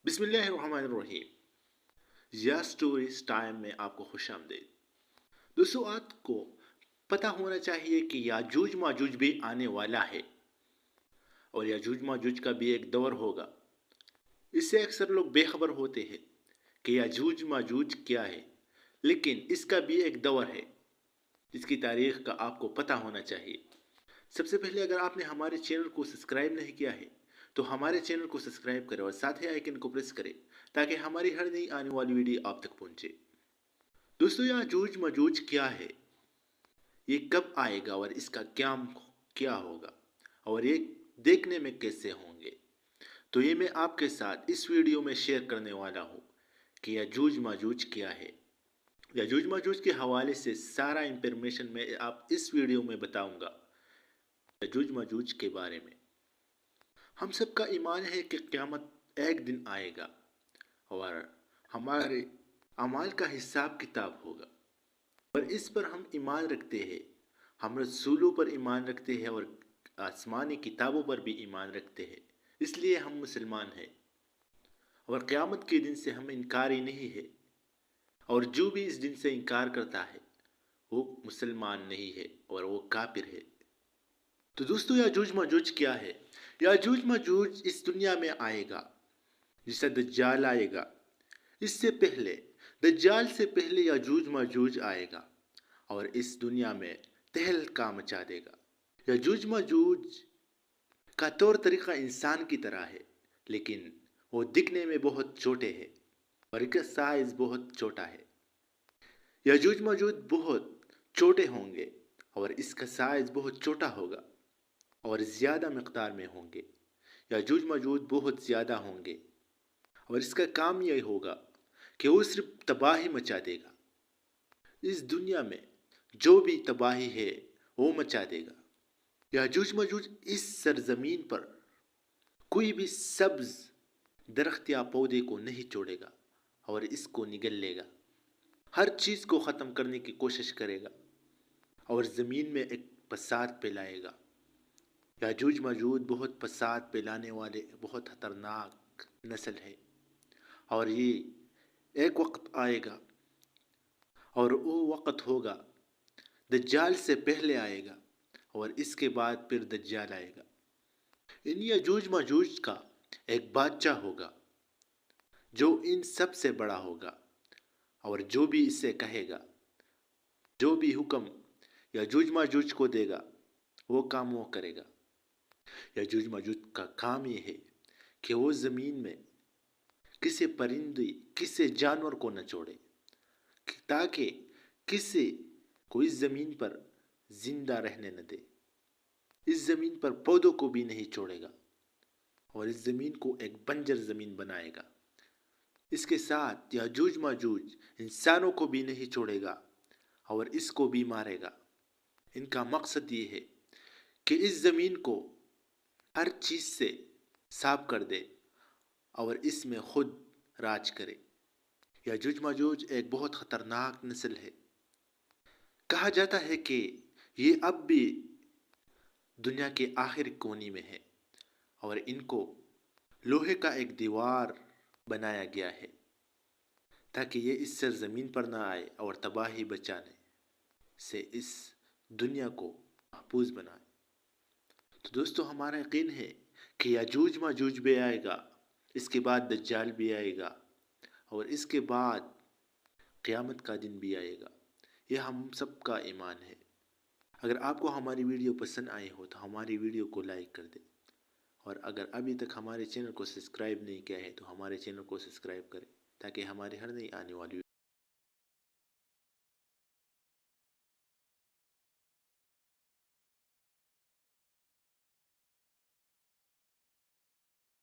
बिस्मिल्लाहिर्रहमानिर्रहीम। या stories time में आपको खुश आमदीद। दोस्तों, आपको पता होना चाहिए कि याजूज माजूज भी आने वाला है और याजूज माजूज का भी एक दौर होगा। इससे अक्सर लोग बेखबर होते हैं कि याजूज माजूज क्या है, लेकिन इसका भी एक दौर है जिसकी तारीख का आपको पता होना चाहिए। सबसे पहले, अगर आपने हमारे चैनल को सब्सक्राइब नहीं किया है तो हमारे चैनल को सब्सक्राइब करें और साथ ही आइकन को प्रेस करें ताकि हमारी हर नई आने वाली वीडियो आप तक पहुंचे। दोस्तों, याजूज माजूज क्या है, ये कब आएगा और इसका क्या होगा और ये देखने में कैसे होंगे, तो ये मैं आपके साथ इस वीडियो में शेयर करने वाला हूँ कि याजूज माजूज क्या है। याजूज माजूज के हवाले से सारा इंफॉर्मेशन मैं आप इस वीडियो में बताऊंगा। याजूज माजूज के बारे में हम सबका ईमान है कि क़यामत एक दिन आएगा और हमारे अमाल का हिसाब किताब होगा, और इस पर हम ईमान रखते हैं। हम रसूलों पर ईमान रखते हैं और आसमानी किताबों पर भी ईमान रखते हैं, इसलिए हम मुसलमान हैं। और क़यामत के दिन से हम इनकारी नहीं है, और जो भी इस दिन से इनकार करता है वो मुसलमान नहीं है और वो काफिर है। तो दोस्तों, याजूज माजूज क्या है? याजूज माजूज इस दुनिया में आएगा जिससे दज्जाल आएगा। इससे पहले, दज्जाल से पहले याजूज माजूज आएगा और इस दुनिया में तहलका मचा देगा। याजूज माजूज का तौर तरीका इंसान की तरह है, लेकिन वो दिखने में बहुत छोटे हैं और इनका साइज बहुत छोटा है। याजूज माजूज बहुत छोटे होंगे और इसका साइज बहुत छोटा होगा और ज़्यादा मकदार में होंगे। याजूज माजूज बहुत ज़्यादा होंगे और इसका काम यही होगा कि वो सिर्फ तबाही मचा देगा। इस दुनिया में जो भी तबाही है वो मचा देगा। याजूज माजूज इस सरजमीन पर कोई भी सब्ज दरख्त या पौधे को नहीं छोड़ेगा और इसको निगल लेगा। हर चीज़ को ख़त्म करने की कोशिश करेगा और ज़मीन में एक फसाद फैलाएगा। याजूज माजूज बहुत फसाद फैलाने वाले बहुत खतरनाक नस्ल है, और ये एक वक्त आएगा और वो वक्त होगा दज्जाल से पहले आएगा और इसके बाद फिर दज्जाल आएगा। इन याजूज माजूज का एक बादशाह होगा जो इन सब से बड़ा होगा, और जो भी इसे कहेगा, जो भी हुक्म याजूज माजूज को देगा वो काम वो करेगा। याजूज माजूज का काम ये है कि वो ज़मीन में किसी परिंदे किसी जानवर को न छोड़े, ताकि किसी को इस ज़मीन पर जिंदा रहने न दे। इस ज़मीन पर पौधों को भी नहीं छोड़ेगा और इस ज़मीन को एक बंजर ज़मीन बनाएगा। इसके साथ याजूज माजूज इंसानों को भी नहीं छोड़ेगा और इसको भी मारेगा। इनका मकसद ये है कि इस ज़मीन को हर चीज़ से साफ कर दे और इसमें खुद राज करे। याजूज माजूज एक बहुत ख़तरनाक नस्ल है। कहा जाता है कि ये अब भी दुनिया के आखिरी कोने में है और इनको लोहे का एक दीवार बनाया गया है ताकि ये इस सरजमीन पर ना आए और तबाही बचाने से इस दुनिया को महफूज बनाए। तो दोस्तों, हमारा यकीन है कि याजूज माजूज भी आएगा, इसके बाद दज्जाल भी आएगा और इसके बाद क़यामत का दिन भी आएगा। यह हम सब का ईमान है। अगर आपको हमारी वीडियो पसंद आई हो तो हमारी वीडियो को लाइक कर दें, और अगर अभी तक हमारे चैनल को सब्सक्राइब नहीं किया है तो हमारे चैनल को सब्सक्राइब करें ताकि हमारी हर नई आने वाली